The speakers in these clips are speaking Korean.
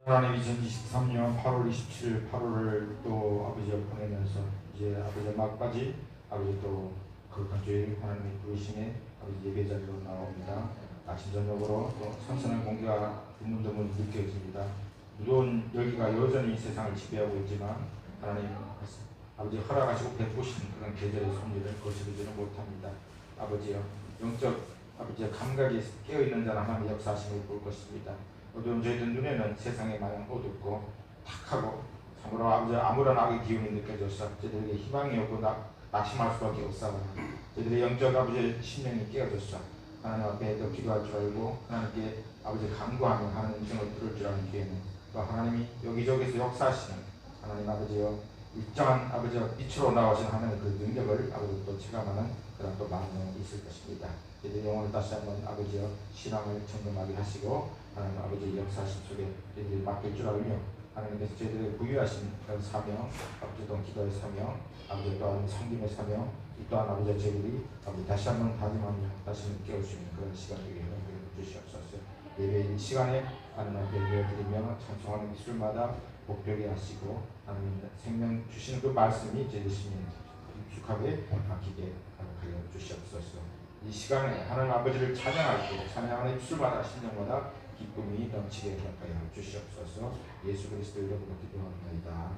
하나님 2023년 8월 27일 8월을 또 아버지와 보내면서 이제 아버지 막바지 아버지 또 거룩한 주일 하나님의 부르심에 아버지 예배 자리로 나옵니다. 아침 저녁으로 또 선선한 공기가 드문드문 느껴집니다. 무더운 열기가 여전히 세상을 지배하고 있지만 하나님 아버지 허락하시고 베푸신 그런 계절의 섭리를 거스르지는 못합니다. 아버지여 영적 아버지의 감각이 깨어있는 자는 하나님의 역사하심을 볼 것입니다. 어두운 저희들 눈에는 세상이 마냥 어둡고 탁하고 참으로 아버지 아무런 악의 기운이 느껴져서 저희들에게 희망이 없고 낙심할 수밖에 없사오나 저희들의 영적 아버지의 심령이 깨어졌어 하나님 앞에 더 기도할 줄 알고 하나님께 아버지 간구하며 하나님 음성을 들을 줄 아는 기회는 또 하나님이 여기저기서 역사하시는 하나님 아버지여 일정한 아버지와 빛으로 나오신 하나님의 그 능력을 아버지 또 체감하는 그런 또 마음이 있을 것입니다. 저희들의 영혼을 다시 한번 아버지여 신앙을 점검하게 하시고 하나님 아버지의 역사하심 속에 저희들이 맡길 줄 알며 하나님께서 저희들에게 부여하신 그런 사명 아버지 또 기도의 사명 아버지 또한 섬김의 사명 이 또한 아버지 저희들이 아버지 다시 한번 다짐하며 다시 한번 깨울 수 있는 그런 시간 되게 해주시옵소서. 주시옵소서. 예배인 시간에 하나님 앞에 예배드리며 찬송하는 기술마다 복되게 하시고 하나님 생명 주시는 그 말씀이 저희 심령 익숙하게 박히게 하여 주시옵소서. 이 시간에 하나님 아버지를 찬양할 때 찬양하는 입술마다 심령마다 기쁨이 넘치게 하여 주시옵소서. 예수 그리스도 이름으로 기도합니다.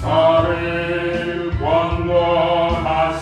저를 권고하시나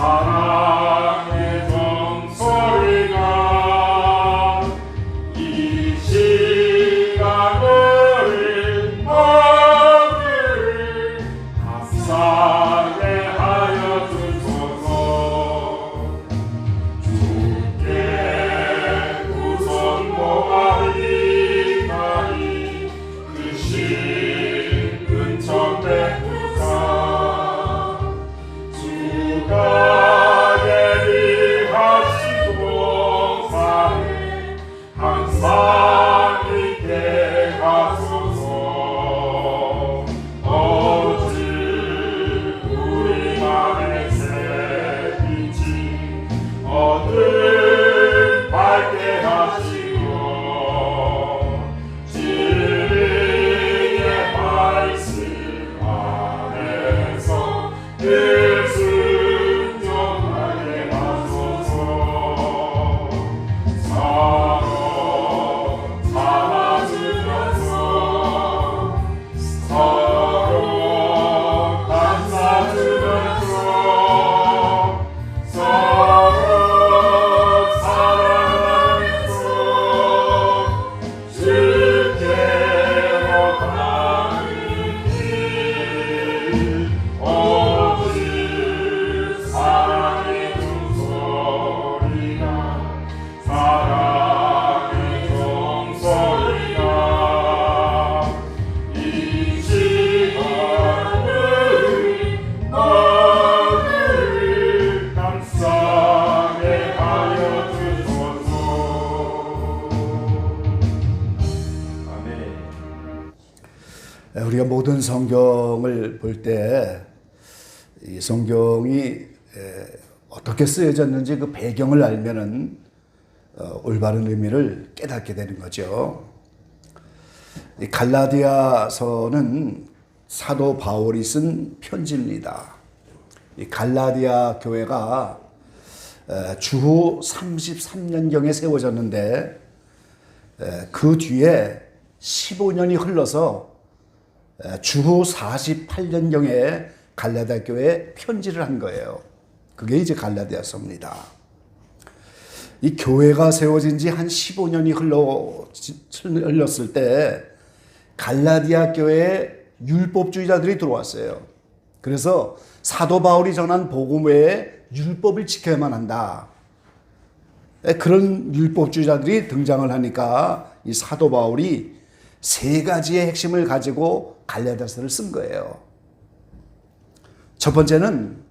사랑의 종소리가 이 시간을 모두 감사하게 하여 주소서. 주께 우선 모아리 나이 크신 은총 베푸사 주가 예비하신 봉사에 항상 있게 하소서. 오직 우리만의 새 빛이 어둠 밝게 하시고 진리의 말씀 안에서 늘 순종하게 하소서. 서로 참아주면서 서로 감싸주면서 서로 사랑하면서 주께로 가는 길 오직 사랑의 종소리가 사랑의 종소리가 이 시간을 너를 감싸게 하여 주소서. 아멘. 우리가 모든 성경을 볼 때 이 성경이 어떻게 쓰여졌는지 그 배경을 알면은 올바른 의미를 깨닫게 되는 거죠. 이 갈라디아서는 사도 바울이 쓴 편지입니다. 이 갈라디아 교회가 주후 33년경에 세워졌는데 그 뒤에 15년이 흘러서 주후 48년경에 갈라디아 교회에 편지를 한 거예요. 그게 이제 갈라디아서입니다. 이 교회가 세워진 지 한 15년이 흘렀을 때 갈라디아 교회에 율법주의자들이 들어왔어요. 그래서 사도 바울이 전한 복음 외에 율법을 지켜야만 한다. 그런 율법주의자들이 등장을 하니까 이 사도 바울이 세 가지의 핵심을 가지고 갈라디아서를 쓴 거예요. 첫 번째는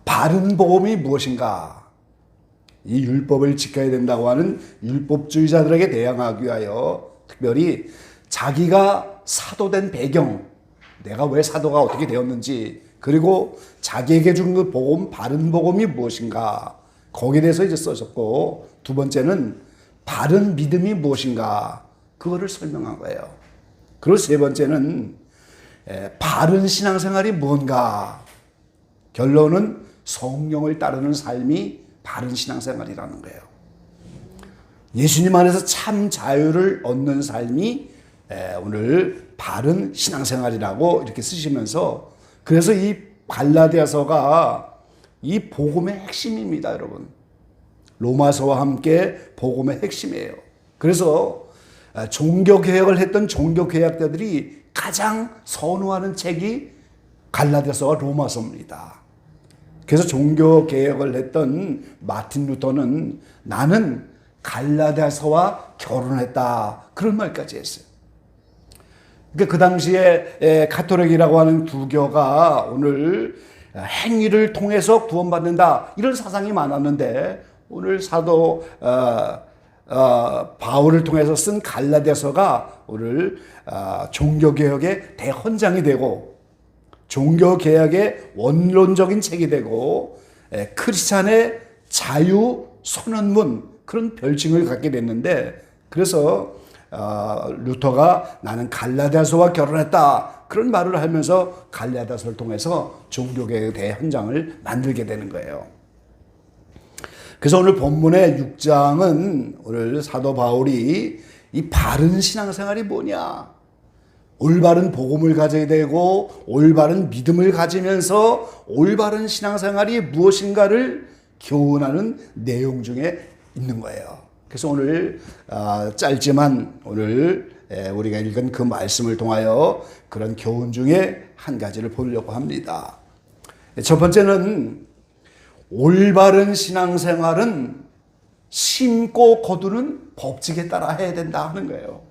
바른 복음이 무엇인가? 이 율법을 지켜야 된다고 하는 율법주의자들에게 대항하기 위하여 특별히 자기가 사도된 배경, 내가 왜 사도가 어떻게 되었는지, 그리고 자기에게 준 그 복음, 바른 복음이 무엇인가, 거기에 대해서 이제 써졌고, 두 번째는 바른 믿음이 무엇인가, 그거를 설명한 거예요. 그리고 세 번째는 바른 신앙생활이 뭔가, 결론은 성령을 따르는 삶이 바른 신앙생활이라는 거예요. 예수님 안에서 참 자유를 얻는 삶이 오늘 바른 신앙생활이라고 이렇게 쓰시면서, 그래서 이 갈라디아서가 이 복음의 핵심입니다, 여러분. 로마서와 함께 복음의 핵심이에요. 그래서 종교개혁을 했던 종교개혁자들이 가장 선호하는 책이 갈라디아서와 로마서입니다. 그래서 종교개혁을 했던 마틴 루터는 나는 갈라디아서와 결혼했다, 그런 말까지 했어요. 그러니까 그 당시에 가톨릭이라고 하는 부교가 오늘 행위를 통해서 구원받는다, 이런 사상이 많았는데 오늘 사도 바울을 통해서 쓴 갈라디아서가 오늘 종교개혁의 대헌장이 되고 종교개혁의 원론적인 책이 되고 크리스찬의 자유 선언문, 그런 별칭을 갖게 됐는데, 그래서 루터가 나는 갈라디아서와 결혼했다, 그런 말을 하면서 갈라디아서를 통해서 종교개혁의 대헌장을 만들게 되는 거예요. 그래서 오늘 본문의 6장은 오늘 사도 바울이 이 바른 신앙생활이 뭐냐, 올바른 복음을 가져야 되고 올바른 믿음을 가지면서 올바른 신앙생활이 무엇인가를 교훈하는 내용 중에 있는 거예요. 그래서 오늘 짧지만 오늘 우리가 읽은 그 말씀을 통하여 그런 교훈 중에 한 가지를 보려고 합니다. 첫 번째는 올바른 신앙생활은 심고 거두는 법칙에 따라 해야 된다 하는 거예요.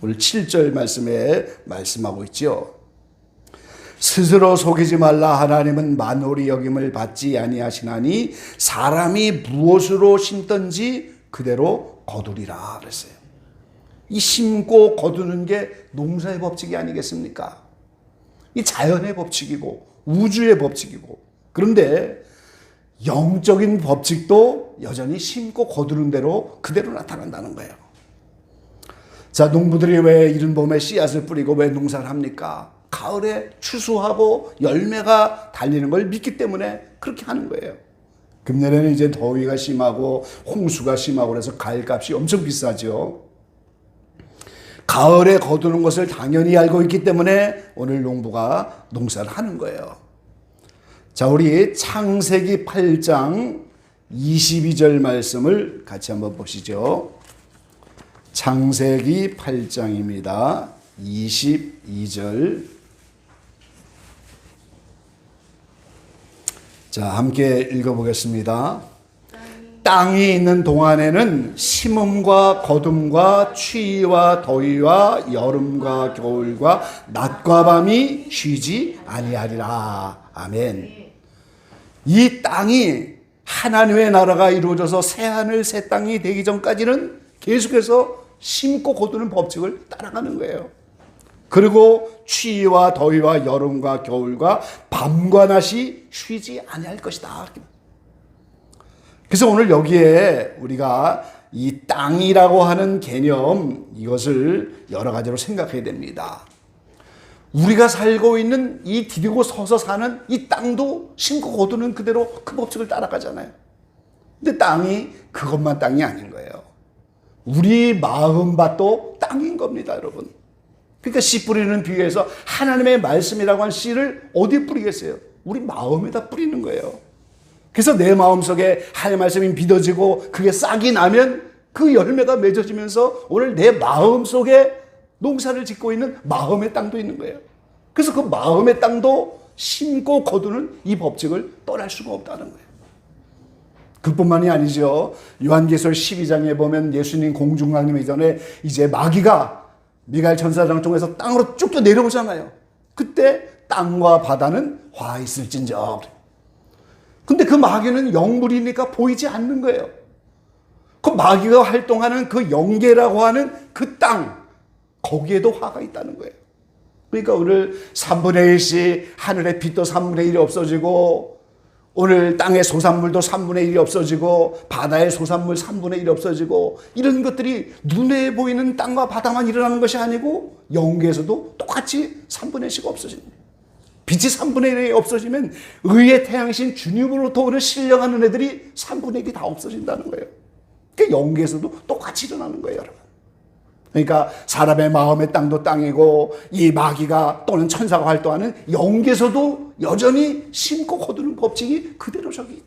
오늘 7절 말씀에 말씀하고 있죠. 스스로 속이지 말라. 하나님은 만홀히 여김을 받지 아니하시나니 사람이 무엇으로 심든지 그대로 거두리라 그랬어요. 이 심고 거두는 게 농사의 법칙이 아니겠습니까? 이 자연의 법칙이고 우주의 법칙이고, 그런데 영적인 법칙도 여전히 심고 거두는 대로 그대로 나타난다는 거예요. 자, 농부들이 왜 이른 봄에 씨앗을 뿌리고 왜 농사를 합니까? 가을에 추수하고 열매가 달리는 걸 믿기 때문에 그렇게 하는 거예요. 금년에는 이제 더위가 심하고 홍수가 심하고 그래서 가을값이 엄청 비싸죠. 가을에 거두는 것을 당연히 알고 있기 때문에 오늘 농부가 농사를 하는 거예요. 자, 우리 창세기 8장 22절 말씀을 같이 한번 보시죠. 창세기 8장입니다. 22절. 자, 함께 읽어보겠습니다. 땅이 있는 동안에는 심음과 거둠과 추위와 더위와 여름과 겨울과 낮과 밤이 쉬지 아니하리라. 아멘. 이 땅이 하나님의 나라가 이루어져서 새하늘 새 땅이 되기 전까지는 계속해서 심고 거두는 법칙을 따라가는 거예요. 그리고 추위와 더위와 여름과 겨울과 밤과 낮이 쉬지 아니할 것이다. 그래서 오늘 여기에 우리가 이 땅이라고 하는 개념, 이것을 여러 가지로 생각해야 됩니다. 우리가 살고 있는 이 디디고 서서 사는 이 땅도 심고 거두는 그대로 그 법칙을 따라가잖아요. 근데 땅이 그것만 땅이 아닌 거예요. 우리 마음밭도 땅인 겁니다, 여러분. 그러니까 씨 뿌리는 비유에서 하나님의 말씀이라고 한 씨를 어디에 뿌리겠어요? 우리 마음에다 뿌리는 거예요. 그래서 내 마음속에 하나님의 말씀이 믿어지고 그게 싹이 나면 그 열매가 맺어지면서 오늘 내 마음속에 농사를 짓고 있는 마음의 땅도 있는 거예요. 그래서 그 마음의 땅도 심고 거두는 이 법칙을 떠날 수가 없다는 거예요. 그뿐만이 아니죠. 요한계시록 12장에 보면 예수님 공중강림이 전에 이제 마귀가 미가엘 천사장 통해서 땅으로 쭉 내려오잖아요. 그때 땅과 바다는 화 있을진저. 근데 그 마귀는 영물이니까 보이지 않는 거예요. 그 마귀가 활동하는 그 영계라고 하는 그 땅, 거기에도 화가 있다는 거예요. 그러니까 오늘 3분의 1씩 하늘의 빛도 3분의 1이 없어지고, 오늘 땅의 소산물도 3분의 1이 없어지고, 바다의 소산물 3분의 1이 없어지고, 이런 것들이 눈에 보이는 땅과 바다만 일어나는 것이 아니고 영계에서도 똑같이 3분의 1씩 없어집니다. 빛이 3분의 1이 없어지면 의의 태양신 주님으로부터 오는 신령한 은혜들이 3분의 1이 다 없어진다는 거예요. 그러니까 영계에서도 똑같이 일어나는 거예요, 여러분. 그러니까 사람의 마음의 땅도 땅이고 이 마귀가 또는 천사가 활동하는 영계에서도 여전히 심고 거두는 법칙이 그대로 저기.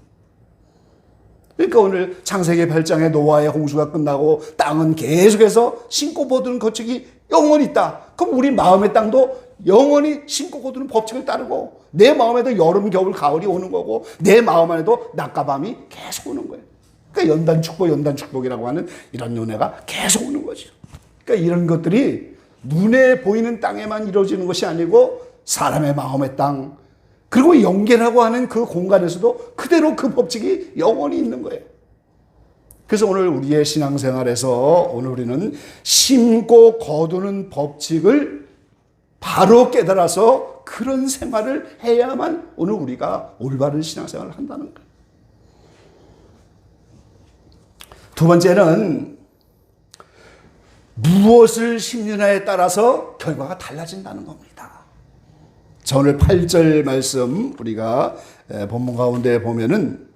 그러니까 오늘 창세기 8장에 노아의 홍수가 끝나고 땅은 계속해서 심고 거두는 법칙이 영원히 있다. 그럼 우리 마음의 땅도 영원히 심고 거두는 법칙을 따르고 내 마음에도 여름, 겨울, 가을이 오는 거고 내 마음 안에도 낮과 밤이 계속 오는 거예요. 그러니까 연단축복이라고 하는 이런 은혜가 계속 오는 거죠. 그러니까 이런 것들이 눈에 보이는 땅에만 이루어지는 것이 아니고 사람의 마음의 땅, 그리고 영계라고 하는 그 공간에서도 그대로 그 법칙이 영원히 있는 거예요. 그래서 오늘 우리의 신앙생활에서 오늘 우리는 심고 거두는 법칙을 바로 깨달아서 그런 생활을 해야만 오늘 우리가 올바른 신앙생활을 한다는 거예요. 두 번째는 무엇을 심느냐에 따라서 결과가 달라진다는 겁니다. 자, 오늘 8절 말씀 우리가 본문 가운데 보면은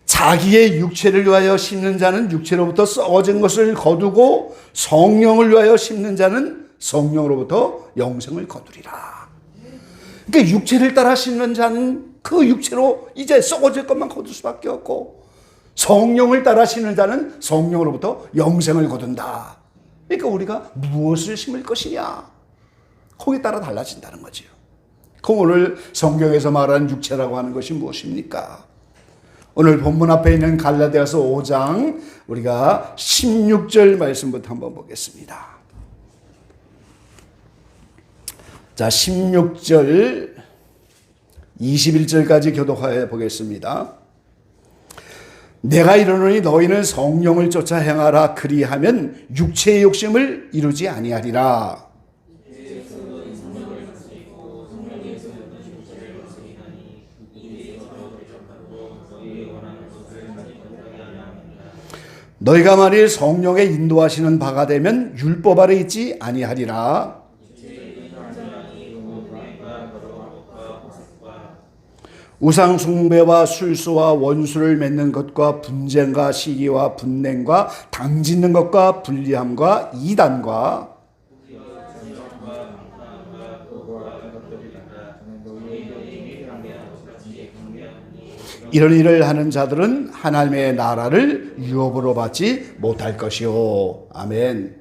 자기의 육체를 위하여 심는 자는 육체로부터 썩어진 것을 거두고 성령을 위하여 심는 자는 성령으로부터 영생을 거두리라. 그러니까 육체를 따라 씹는 자는 그 육체로 이제 썩어질 것만 거둘 수밖에 없고, 성령을 따라 씹는 자는 성령으로부터 영생을 거둔다. 그러니까 우리가 무엇을 심을 것이냐, 거기에 따라 달라진다는 거죠. 그럼 오늘 성경에서 말하는 육체라고 하는 것이 무엇입니까? 오늘 본문 앞에 있는 갈라디아서 5장 우리가 16절 말씀부터 한번 보겠습니다. 자, 16절 21절까지 교독하여 보겠습니다. 내가 이르노니 너희는 성령을 쫓아 행하라. 그리하면 육체의 욕심을 이루지 아니하리라. 너희가 만일 성령의 인도하시는 바가 되면 율법 아래 있지 아니하리라. 우상 숭배와 술수와 원수를 맺는 것과 분쟁과 시기와 분냉과 당짓는 것과 불리함과 이단과 이런 일을 하는 자들은 하나님의 나라를 유업으로 받지 못할 것이요. 아멘.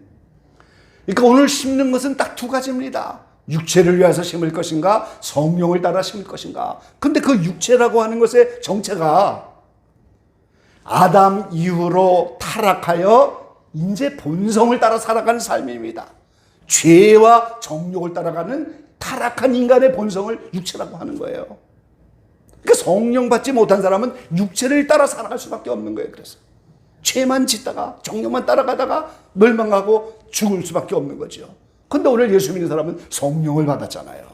그러니까 오늘 심는 것은 딱 두 가지입니다. 육체를 위해서 심을 것인가, 성령을 따라 심을 것인가. 근데 그 육체라고 하는 것의 정체가 아담 이후로 타락하여 이제 본성을 따라 살아가는 삶입니다. 죄와 정욕을 따라가는 타락한 인간의 본성을 육체라고 하는 거예요. 그러니까 성령 받지 못한 사람은 육체를 따라 살아갈 수밖에 없는 거예요. 그래서 죄만 짓다가 정욕만 따라가다가 멸망하고 죽을 수밖에 없는 거죠. 근데 오늘 예수 믿는 사람은 성령을 받았잖아요.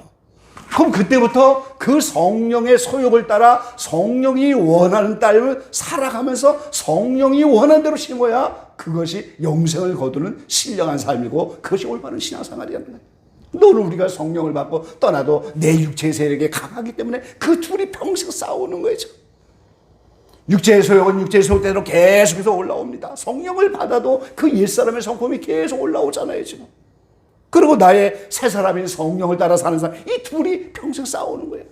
그럼 그때부터 그 성령의 소욕을 따라 성령이 원하는 삶을 살아가면서 성령이 원하는 대로 심어야 그것이 영생을 거두는 신령한 삶이고 그것이 올바른 신앙생활이라는 거예요. 오늘 우리가 성령을 받고 떠나도 내 육체의 세력에 강하기 때문에 그 둘이 평생 싸우는 거죠. 육체의 소욕은 육체의 소욕대로 계속해서 올라옵니다. 성령을 받아도 그 옛사람의 성품이 계속 올라오잖아요, 지금. 그리고 나의 새 사람인 성령을 따라 사는 사람, 이 둘이 평생 싸우는 거예요.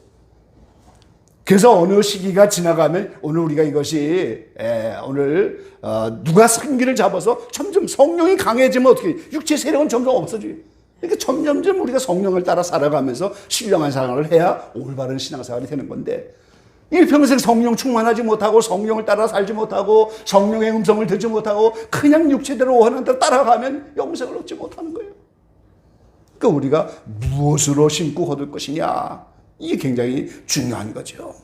그래서 어느 시기가 지나가면 오늘 우리가 이것이 오늘 누가 승기를 잡아서 점점 성령이 강해지면 어떻게 육체의 세력은 점점 없어져요. 그러니까 점점점 우리가 성령을 따라 살아가면서 신령한 생활을 해야 올바른 신앙생활이 되는 건데, 일평생 성령 충만하지 못하고 성령을 따라 살지 못하고 성령의 음성을 듣지 못하고 그냥 육체대로 원하는 대로 따라가면 영생을 얻지 못하는 거예요. 그러니까 우리가 무엇으로 심고 거둘 것이냐, 이게 굉장히 중요한 거죠.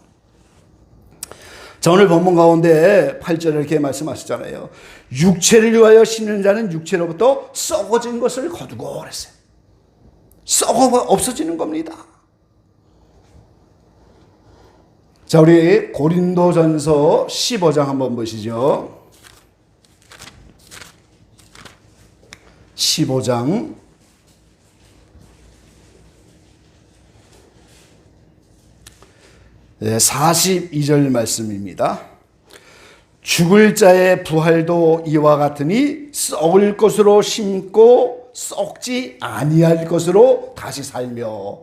자, 오늘 본문 가운데 8절에 이렇게 말씀하셨잖아요. 육체를 위하여 심는 자는 육체로부터 썩어진 것을 거두고 그랬어요. 썩어 없어지는 겁니다. 자, 우리 고린도전서 15장 한번 보시죠. 15장 42절 말씀입니다. 죽을 자의 부활도 이와 같으니 썩을 것으로 심고 썩지 아니할 것으로 다시 살며.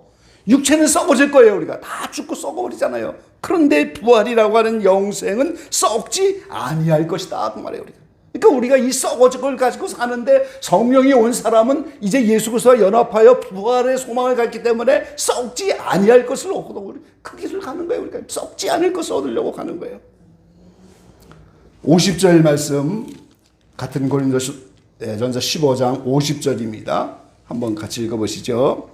육체는 썩어질 거예요. 우리가 다 죽고 썩어버리잖아요. 그런데 부활이라고 하는 영생은 썩지 아니할 것이다 그 말이에요. 그러니까 우리가 이 썩어질 걸 가지고 사는데, 성령이 온 사람은 이제 예수 그리스도와 연합하여 부활의 소망을 갖기 때문에 썩지 아니할 것을 얻고 그 길을 가는 거예요. 우리가 썩지 않을 것을 얻으려고 가는 거예요. 50절 말씀 같은 고린도전서 15장 50절입니다. 한번 같이 읽어보시죠.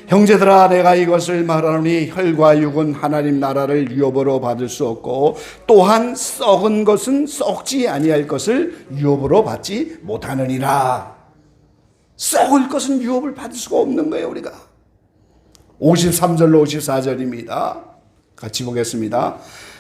형제들아, 내가 이것을 말하노니 혈과 육은 하나님 나라를 유업으로 받을 수 없고, 또한 썩은 것은 썩지 아니할 것을 유업으로 받지 못하느니라. 썩을 것은 유업을 받을 수가 없는 거예요, 우리가. 53절로 54절입니다. 같이 보겠습니다.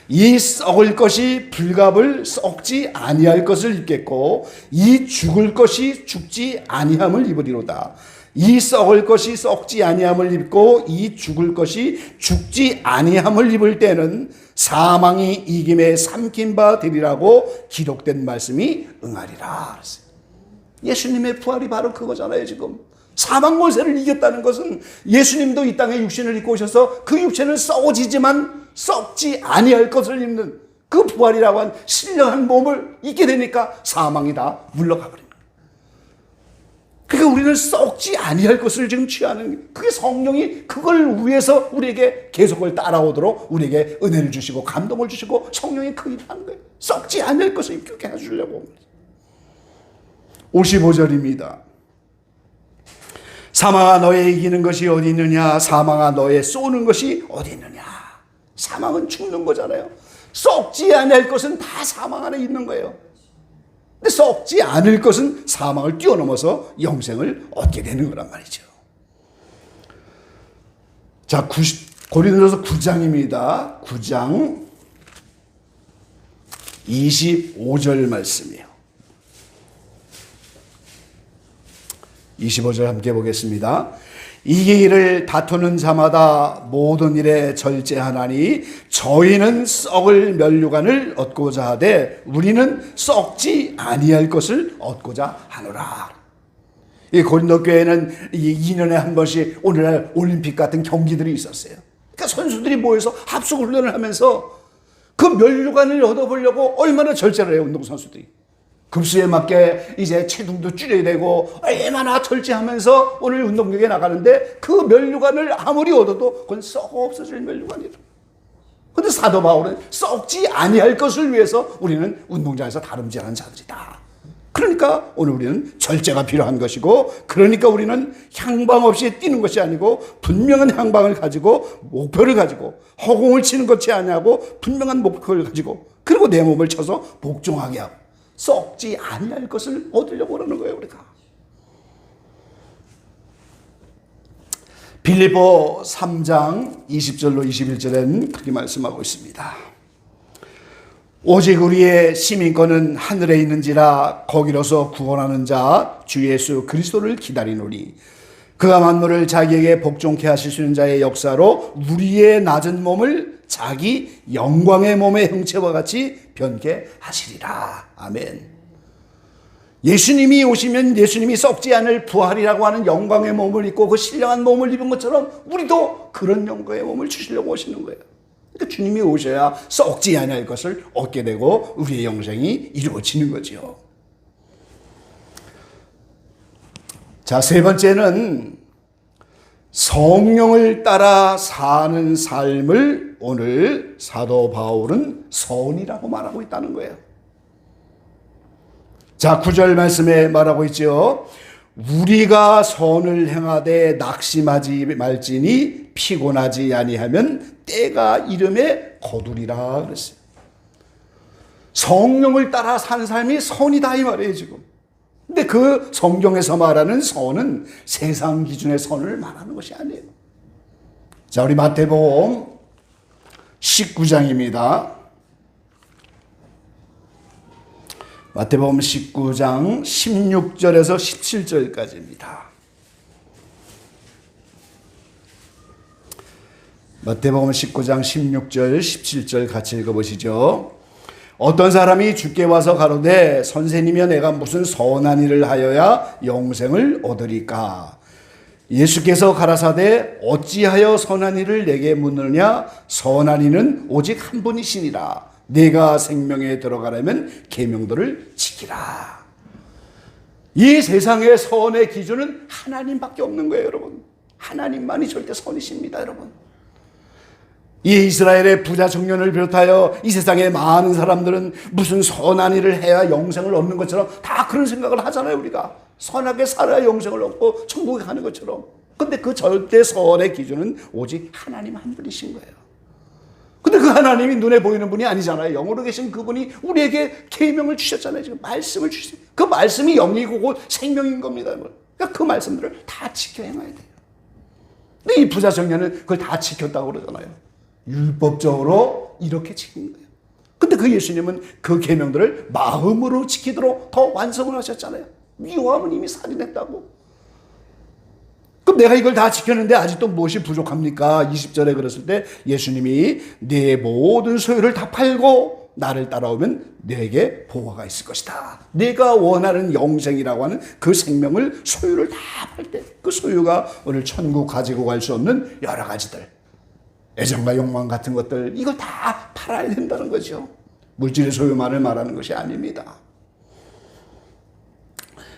이 썩을 것이 불갑을 썩지 아니할 것을 입겠고, 이 죽을 것이 죽지 아니함을 입으리로다. 이 썩을 것이 썩지 아니함을 입고 이 죽을 것이 죽지 아니함을 입을 때는 사망이 이김에 삼킨 바 되리라고 기록된 말씀이 응하리라. 예수님의 부활이 바로 그거잖아요. 지금 사망 권세를 이겼다는 것은 예수님도 이 땅에 육신을 입고 오셔서 그 육체는 썩어지지만 썩지 아니할 것을 입는 그 부활이라고 한 신령한 몸을 입게 되니까 사망이 다 물러가 버립니다. 그러니까 우리는 썩지 아니할 것을 지금 취하는, 그게 성령이 그걸 위해서 우리에게 계속 그걸 따라오도록 우리에게 은혜를 주시고 감동을 주시고 성령이 그 일을 하는 거예요. 썩지 아니할 것을 입게 해주려고. 55절입니다. 사망아 너의 이기는 것이 어디 있느냐, 사망아 너의 쏘는 것이 어디 있느냐. 사망은 죽는 거잖아요. 썩지 아니할 것은 다 사망 안에 있는 거예요. 근데 썩지 않을 것은 사망을 뛰어넘어서 영생을 얻게 되는 거란 말이죠. 자, 고린도서 9장입니다. 9장 25절 말씀이에요. 25절 함께 보겠습니다. 이 일을 다투는 자마다 모든 일에 절제하나니 저희는 썩을 면류관을 얻고자 하되 우리는 썩지 아니할 것을 얻고자 하노라. 이 고린도 교회는 2년에 한 번씩 오늘날 올림픽 같은 경기들이 있었어요. 그러니까 선수들이 모여서 합숙 훈련을 하면서 그 면류관을 얻어보려고 얼마나 절제를 해요, 운동선수들이. 급수에 맞게 이제 체중도 줄여야 되고 얼마나 절제하면서 오늘 운동경기에 나가는데 그 면류관을 아무리 얻어도 그건 썩어 없어질 면류관이라. 그런데 사도 바울은 썩지 아니할 것을 위해서 우리는 운동장에서 다름질하는 자들이다. 그러니까 오늘 우리는 절제가 필요한 것이고, 그러니까 우리는 향방 없이 뛰는 것이 아니고 분명한 향방을 가지고 목표를 가지고 허공을 치는 것이 아니고 분명한 목표를 가지고, 그리고 내 몸을 쳐서 복종하게 하고 썩지 아니할 것을 얻으려고 그러는 거예요, 우리가. 빌립보 3장 20절로 21절엔 그렇게 말씀하고 있습니다. 오직 우리의 시민권은 하늘에 있는지라 거기로서 구원하는 자 주 예수 그리스도를 기다리노니 그가 만물을 자기에게 복종케 하실 수 있는 자의 역사로 우리의 낮은 몸을 자기 영광의 몸의 형체와 같이 변케 하시리라. 아멘. 예수님이 오시면 예수님이 썩지 않을 부활이라고 하는 영광의 몸을 입고 그 신령한 몸을 입은 것처럼 우리도 그런 영광의 몸을 주시려고 오시는 거예요. 그러니까 주님이 오셔야 썩지 않을 것을 얻게 되고 우리의 영생이 이루어지는 거죠. 자, 세 번째는 성령을 따라 사는 삶을 오늘 사도 바울은 선이라고 말하고 있다는 거예요. 자, 9절 말씀에 말하고 있죠. 우리가 선을 행하되 낙심하지 말지니 피곤하지 아니하면 때가 이름에 거두리라 그랬어요. 성령을 따라 사는 삶이 선이다 이 말이에요 지금. 근데 그 성경에서 말하는 선은 세상 기준의 선을 말하는 것이 아니에요. 자, 우리 마태복음 19장입니다. 마태복음 19장 16절에서 17절까지입니다. 마태복음 19장 16절 17절 같이 읽어보시죠. 어떤 사람이 주께 와서 가로되 선생님이여 내가 무슨 선한 일을 하여야 영생을 얻으리까? 예수께서 가라사대 어찌하여 선한 일을 내게 묻느냐? 선한 이는 오직 한 분이시니라. 내가 생명에 들어가려면 계명들을 지키라. 이 세상의 선의 기준은 하나님밖에 없는 거예요, 여러분. 하나님만이 절대 선이십니다, 여러분. 이 이스라엘의 부자 청년을 비롯하여 이 세상의 많은 사람들은 무슨 선한 일을 해야 영생을 얻는 것처럼 다 그런 생각을 하잖아요, 우리가. 선하게 살아야 영생을 얻고 천국에 가는 것처럼. 근데 그 절대 선의 기준은 오직 하나님 한 분이신 거예요. 근데 그 하나님이 눈에 보이는 분이 아니잖아요. 영으로 계신 그분이 우리에게 계명을 주셨잖아요. 지금 말씀을 주셨어요. 그 말씀이 영이고 곧 생명인 겁니다. 그러니까 그 말씀들을 다 지켜 행해야 돼요. 근데 이 부자 청년은 그걸 다 지켰다고 그러잖아요. 율법적으로 이렇게 지킨 거예요. 근데 그 예수님은 그 계명들을 마음으로 지키도록 더 완성을 하셨잖아요. 요한은 이미 살인했다고. 그럼 내가 이걸 다 지켰는데 아직도 무엇이 부족합니까? 20절에 그랬을 때 예수님이 내 모든 소유를 다 팔고 나를 따라오면 내게 보화가 있을 것이다. 내가 원하는 영생이라고 하는 그 생명을 소유를 다 팔 때 그 소유가 오늘 천국 가지고 갈 수 없는 여러 가지들, 애정과 욕망 같은 것들, 이걸 다 팔아야 된다는 거죠. 물질의 소유만을 말하는 것이 아닙니다.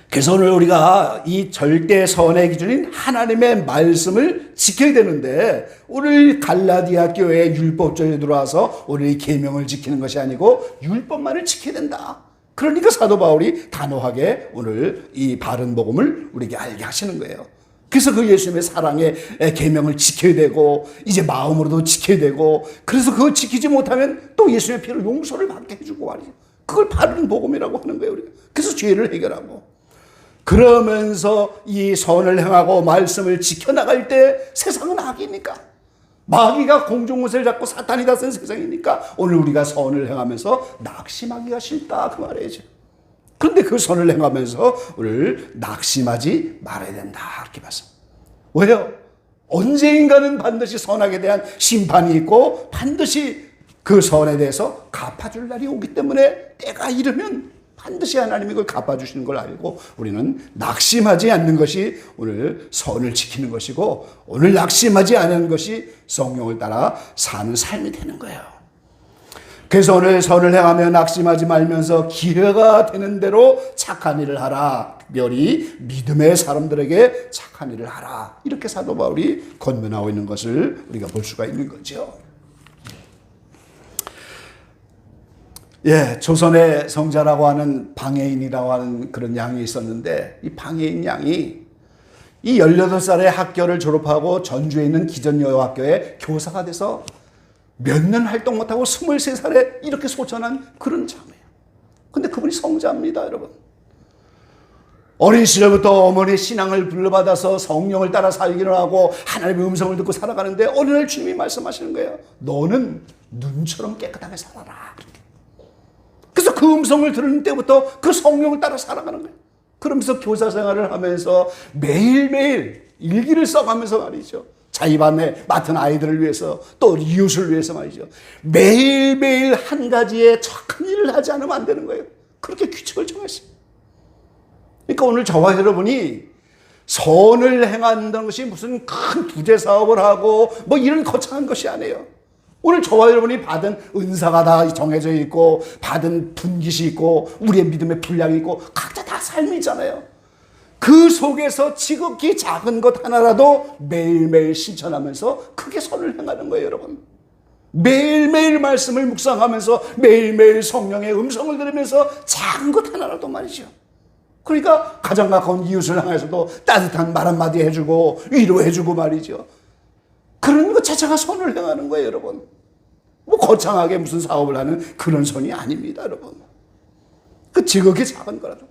그래서 오늘 우리가 이 절대 선의 기준인 하나님의 말씀을 지켜야 되는데, 오늘 갈라디아 교회의 율법주의에 들어와서 오늘 이 계명을 지키는 것이 아니고 율법만을 지켜야 된다. 그러니까 사도 바울이 단호하게 오늘 이 바른 복음을 우리에게 알게 하시는 거예요. 그래서 그 예수님의 사랑의 계명을 지켜야 되고, 이제 마음으로도 지켜야 되고, 그래서 그걸 지키지 못하면 또 예수님의 피로 용서를 받게 해주고 말이죠. 그걸 바른 복음이라고 하는 거예요, 우리가. 그래서 죄를 해결하고, 그러면서 이 선을 행하고 말씀을 지켜나갈 때 세상은 악이니까, 마귀가 공중못을 잡고 사탄이 다스린 세상이니까 오늘 우리가 선을 행하면서 낙심하기가 싫다, 그 말이죠. 그런데 그 선을 행하면서 오늘 낙심하지 말아야 된다, 이렇게 봤습니다. 왜요? 언젠가는 반드시 선악에 대한 심판이 있고 반드시 그 선에 대해서 갚아줄 날이 오기 때문에 때가 이르면 반드시 하나님이 그걸 갚아주시는 걸 알고 우리는 낙심하지 않는 것이 오늘 선을 지키는 것이고, 오늘 낙심하지 않는 것이 성령을 따라 사는 삶이 되는 거예요. 그래서 오늘 선을 행하며 낙심하지 말면서 기회가 되는 대로 착한 일을 하라. 특별히 믿음의 사람들에게 착한 일을 하라. 이렇게 사도 바울이 권면하고 있는 것을 우리가 볼 수가 있는 거죠. 예, 조선의 성자라고 하는 방해인이라고 하는 그런 양이 있었는데, 이 방해인 양이 이 18살에 학교를 졸업하고 전주에 있는 기전여학교에 교사가 돼서 몇 년 활동 못하고 23살에 이렇게 소천한 그런 자매예요. 근데 그분이 성자입니다, 여러분. 어린 시절부터 어머니의 신앙을 불러받아서 성령을 따라 살기를 하고 하나님의 음성을 듣고 살아가는데, 어느 날 주님이 말씀하시는 거예요. 너는 눈처럼 깨끗하게 살아라. 그래서 그 음성을 들은 때부터 그 성령을 따라 살아가는 거예요. 그러면서 교사 생활을 하면서 매일매일 일기를 써가면서 말이죠. 자기 반에 맡은 아이들을 위해서, 또 이웃을 위해서 말이죠. 매일매일 한 가지의 착한 일을 하지 않으면 안 되는 거예요. 그렇게 규칙을 정했어요. 그러니까 오늘 저와 여러분이 선을 행한다는 것이 무슨 큰 부재 사업을 하고 뭐 이런 거창한 것이 아니에요. 오늘 저와 여러분이 받은 은사가 다 정해져 있고, 받은 분깃이 있고, 우리의 믿음의 분량이 있고, 각자 다 삶이 있잖아요. 그 속에서 지극히 작은 것 하나라도 매일매일 실천하면서 크게 선을 행하는 거예요, 여러분. 매일매일 말씀을 묵상하면서 매일매일 성령의 음성을 들으면서 작은 것 하나라도 말이죠. 그러니까 가장 가까운 이웃을 향해서도 따뜻한 말 한마디 해주고 위로해주고 말이죠. 그런 것 자체가 선을 행하는 거예요, 여러분. 뭐 거창하게 무슨 사업을 하는 그런 선이 아닙니다, 여러분. 그 지극히 작은 거라도.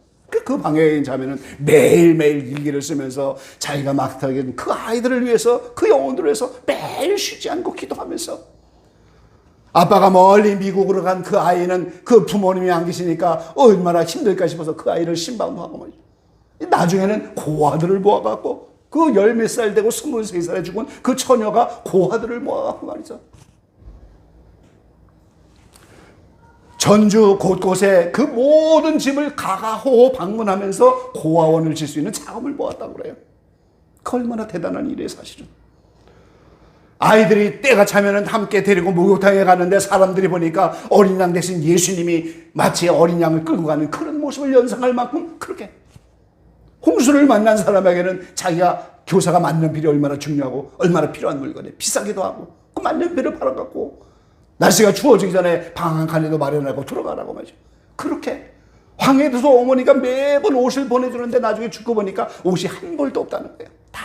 그 방해인 자매는 매일매일 일기를 쓰면서 자기가 맡게 된 그 아이들을 위해서, 그 영혼들을 위해서 매일 쉬지 않고 기도하면서, 아빠가 멀리 미국으로 간 그 아이는 그 부모님이 안 계시니까 얼마나 힘들까 싶어서 그 아이를 신방도 하고 말이죠. 나중에는 고아들을 모아갖고, 그 열 몇 살 되고 23살에 죽은 그 처녀가 고아들을 모아갖고 말이죠. 전주 곳곳에 그 모든 집을 가가호호 방문하면서 고아원을 질 수 있는 자금을 모았다고 그래요. 그 얼마나 대단한 일이에요, 사실은. 아이들이 때가 차면은 함께 데리고 목욕탕에 가는데 사람들이 보니까 어린 양 대신 예수님이 마치 어린 양을 끌고 가는 그런 모습을 연상할 만큼 그렇게, 홍수를 만난 사람에게는 자기가 교사가 만년필이 얼마나 중요하고 얼마나 필요한 물건에 비싸기도 하고, 그 만년필을 팔아갖고 날씨가 추워지기 전에 방 한 칸에도 마련하고 들어가라고 말이죠. 그렇게 황해도서 어머니가 매번 옷을 보내주는데 나중에 죽고 보니까 옷이 한 벌도 없다는 거예요. 다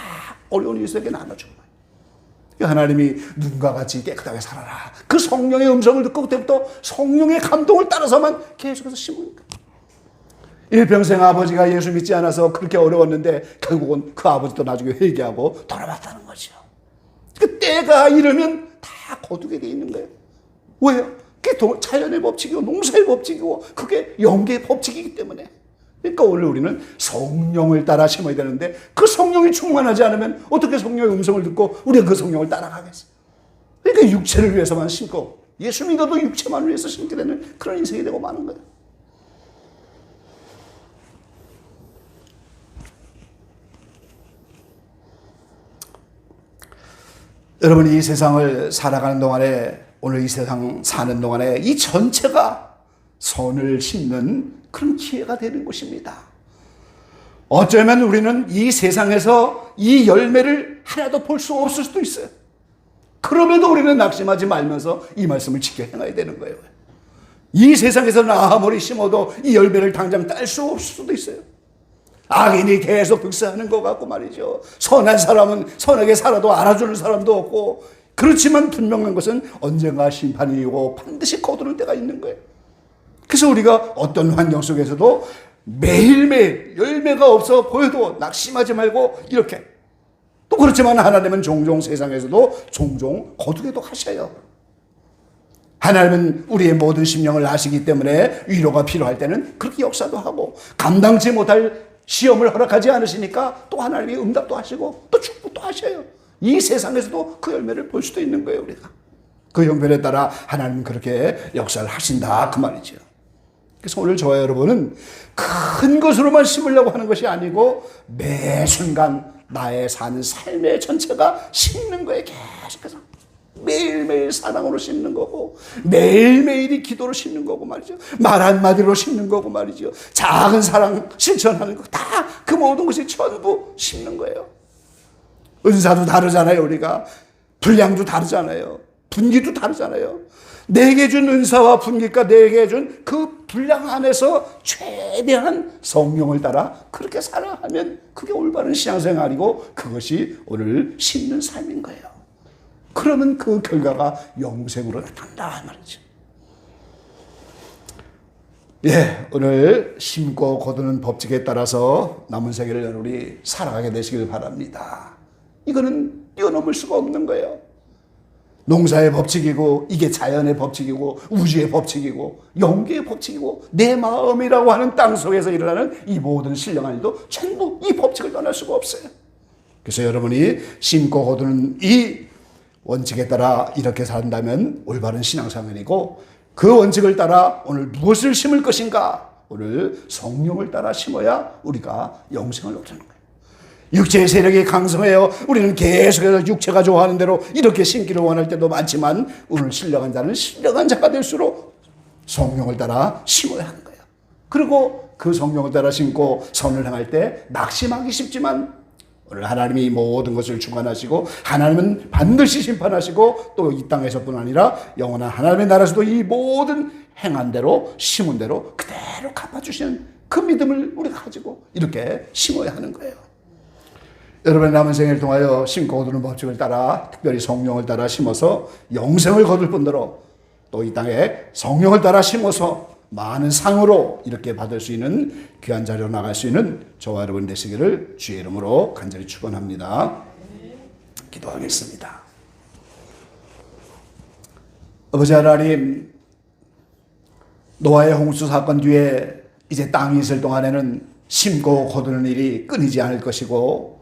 어려운 이웃에게 나눠주고. 하나님이 눈과 같이 깨끗하게 살아라. 그 성령의 음성을 듣고 그때부터 성령의 감동을 따라서만 계속해서 심은 거예요. 일평생 아버지가 예수 믿지 않아서 그렇게 어려웠는데 결국은 그 아버지도 나중에 회개하고 돌아왔다는 거죠. 그 때가 이르면 다 거두게 돼 있는 거예요. 왜요? 그게 자연의 법칙이고 농사의 법칙이고 그게 영계의 법칙이기 때문에. 그러니까 오늘 우리는 성령을 따라 심어야 되는데, 그 성령이 충만하지 않으면 어떻게 성령의 음성을 듣고 우리가 그 성령을 따라가겠어요? 그러니까 육체를 위해서만 심고 예수 믿어도 육체만 위해서 심게 되는 그런 인생이 되고 마는 거예요. 여러분이 이 세상을 살아가는 동안에, 오늘 이 세상 사는 동안에 이 전체가 선을 심는 그런 기회가 되는 것입니다. 어쩌면 우리는 이 세상에서 이 열매를 하나도 볼 수 없을 수도 있어요. 그럼에도 우리는 낙심하지 말면서 이 말씀을 지켜 행해야 되는 거예요. 이 세상에서는 아무리 심어도 이 열매를 당장 딸 수 없을 수도 있어요. 악인이 계속 득세하는 것 같고 말이죠. 선한 사람은 선하게 살아도 알아주는 사람도 없고, 그렇지만 분명한 것은 언젠가 심판이 오고 반드시 거두는 때가 있는 거예요. 그래서 우리가 어떤 환경 속에서도 매일매일 열매가 없어 보여도 낙심하지 말고 이렇게, 또 그렇지만 하나님은 종종 세상에서도 종종 거두게도 하셔요. 하나님은 우리의 모든 심령을 아시기 때문에 위로가 필요할 때는 그렇게 역사도 하고, 감당치 못할 시험을 허락하지 않으시니까 또 하나님이 응답도 하시고 또 축복도 하셔요. 이 세상에서도 그 열매를 볼 수도 있는 거예요. 우리가 그 형편에 따라 하나님은 그렇게 역사를 하신다 그 말이죠. 그래서 오늘 저와 여러분은 큰 것으로만 심으려고 하는 것이 아니고 매 순간 나의 사는 삶의 전체가 심는 거예요. 계속해서 매일매일 사랑으로 심는 거고, 매일매일이 기도로 심는 거고 말이죠. 말 한마디로 심는 거고 말이죠. 작은 사랑 실천하는 거, 다 그 모든 것이 전부 심는 거예요. 은사도 다르잖아요. 우리가 분량도 다르잖아요. 분기도 다르잖아요. 내게 준 은사와 분기가 내게 준 그 분량 안에서 최대한 성령을 따라 그렇게 살아가면 그게 올바른 신앙생활이고, 그것이 오늘 심는 삶인 거예요. 그러면 그 결과가 영생으로 나타난다 말이죠. 예, 오늘 심고 거두는 법칙에 따라서 남은 세계를 여러분이 살아가게 되시길 바랍니다. 이거는 뛰어넘을 수가 없는 거예요. 농사의 법칙이고, 이게 자연의 법칙이고, 우주의 법칙이고, 영계의 법칙이고, 내 마음이라고 하는 땅 속에서 일어나는 이 모든 신령한 일도 전부 이 법칙을 떠날 수가 없어요. 그래서 여러분이 심고 거두는 이 원칙에 따라 이렇게 산다면 올바른 신앙생활이고, 그 원칙을 따라 오늘 무엇을 심을 것인가? 오늘 성령을 따라 심어야 우리가 영생을 얻는 거예요. 육체의 세력이 강성해요. 우리는 계속해서 육체가 좋아하는 대로 이렇게 심기를 원할 때도 많지만, 오늘 신령한 자는 신령한 자가 될수록 성령을 따라 심어야 하는 거예요. 그리고 그 성령을 따라 심고 선을 행할 때 낙심하기 쉽지만, 오늘 하나님이 모든 것을 주관하시고 하나님은 반드시 심판하시고, 또 이 땅에서뿐 아니라 영원한 하나님의 나라에서도 이 모든 행한 대로 심은 대로 그대로 갚아주시는 그 믿음을 우리가 가지고 이렇게 심어야 하는 거예요. 여러분의 남은 생을 통하여 심고 거두는 법칙을 따라, 특별히 성령을 따라 심어서 영생을 거둘 뿐더러 또 이 땅에 성령을 따라 심어서 많은 상으로 이렇게 받을 수 있는 귀한 자리로 나갈 수 있는 저와 여러분 되시기를 주의 이름으로 간절히 축원합니다. 기도하겠습니다. 아버지 하나님, 노아의 홍수 사건 뒤에 이제 땅이 있을 동안에는 심고 거두는 일이 끊이지 않을 것이고,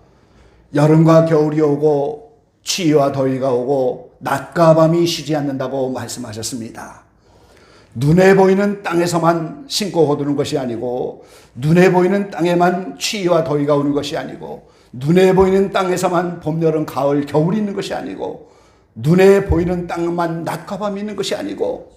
여름과 겨울이 오고 추위와 더위가 오고 낮과 밤이 쉬지 않는다고 말씀하셨습니다. 눈에 보이는 땅에서만 심고 거두는 것이 아니고, 눈에 보이는 땅에만 추위와 더위가 오는 것이 아니고, 눈에 보이는 땅에서만 봄, 여름, 가을, 겨울이 있는 것이 아니고, 눈에 보이는 땅만 낮과 밤이 있는 것이 아니고,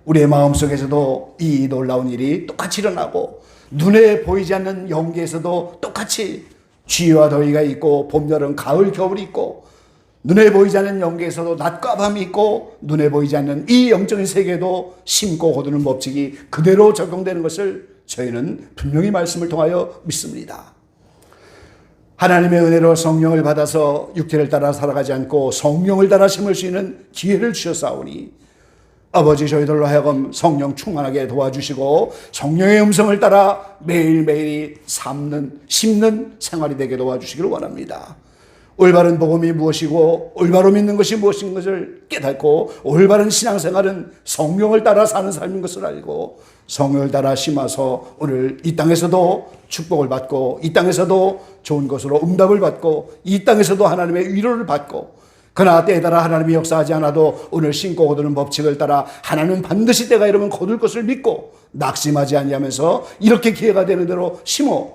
우리의 마음속에서도 이 놀라운 일이 똑같이 일어나고, 눈에 보이지 않는 영계에서도 똑같이 추위와 더위가 있고, 봄, 여름, 가을, 겨울이 있고, 눈에 보이지 않는 영계에서도 낮과 밤이 있고, 눈에 보이지 않는 이 영적인 세계도 심고 거두는 법칙이 그대로 적용되는 것을 저희는 분명히 말씀을 통하여 믿습니다. 하나님의 은혜로 성령을 받아서 육체를 따라 살아가지 않고 성령을 따라 심을 수 있는 기회를 주셨사오니, 아버지 저희들로 하여금 성령 충만하게 도와주시고 성령의 음성을 따라 매일매일이 심는 생활이 되게 도와주시기를 원합니다. 올바른 복음이 무엇이고 올바로 믿는 것이 무엇인 것을 깨닫고, 올바른 신앙생활은 성령을 따라 사는 삶인 것을 알고 성령을 따라 심어서 오늘 이 땅에서도 축복을 받고, 이 땅에서도 좋은 것으로 응답을 받고, 이 땅에서도 하나님의 위로를 받고, 그러나 때에 따라 하나님이 역사하지 않아도 오늘 신고 거두는 법칙을 따라 하나님은 반드시 때가 이르면 거둘 것을 믿고 낙심하지 아니하면서 이렇게 기회가 되는 대로 심어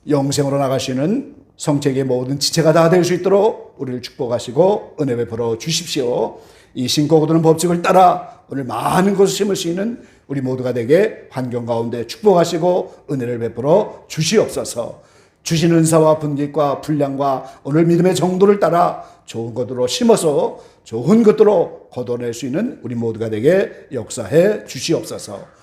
영생으로 나가시는 성체의 모든 지체가 다 될 수 있도록 우리를 축복하시고 은혜 베풀어 주십시오. 이 신고 거두는 법칙을 따라 오늘 많은 것을 심을 수 있는 우리 모두가 되게 환경 가운데 축복하시고 은혜를 베풀어 주시옵소서. 주신 은사와 분깃과 분량과 오늘 믿음의 정도를 따라 좋은 것으로 심어서 좋은 것으로 거둬낼 수 있는 우리 모두가 되게 역사해 주시옵소서.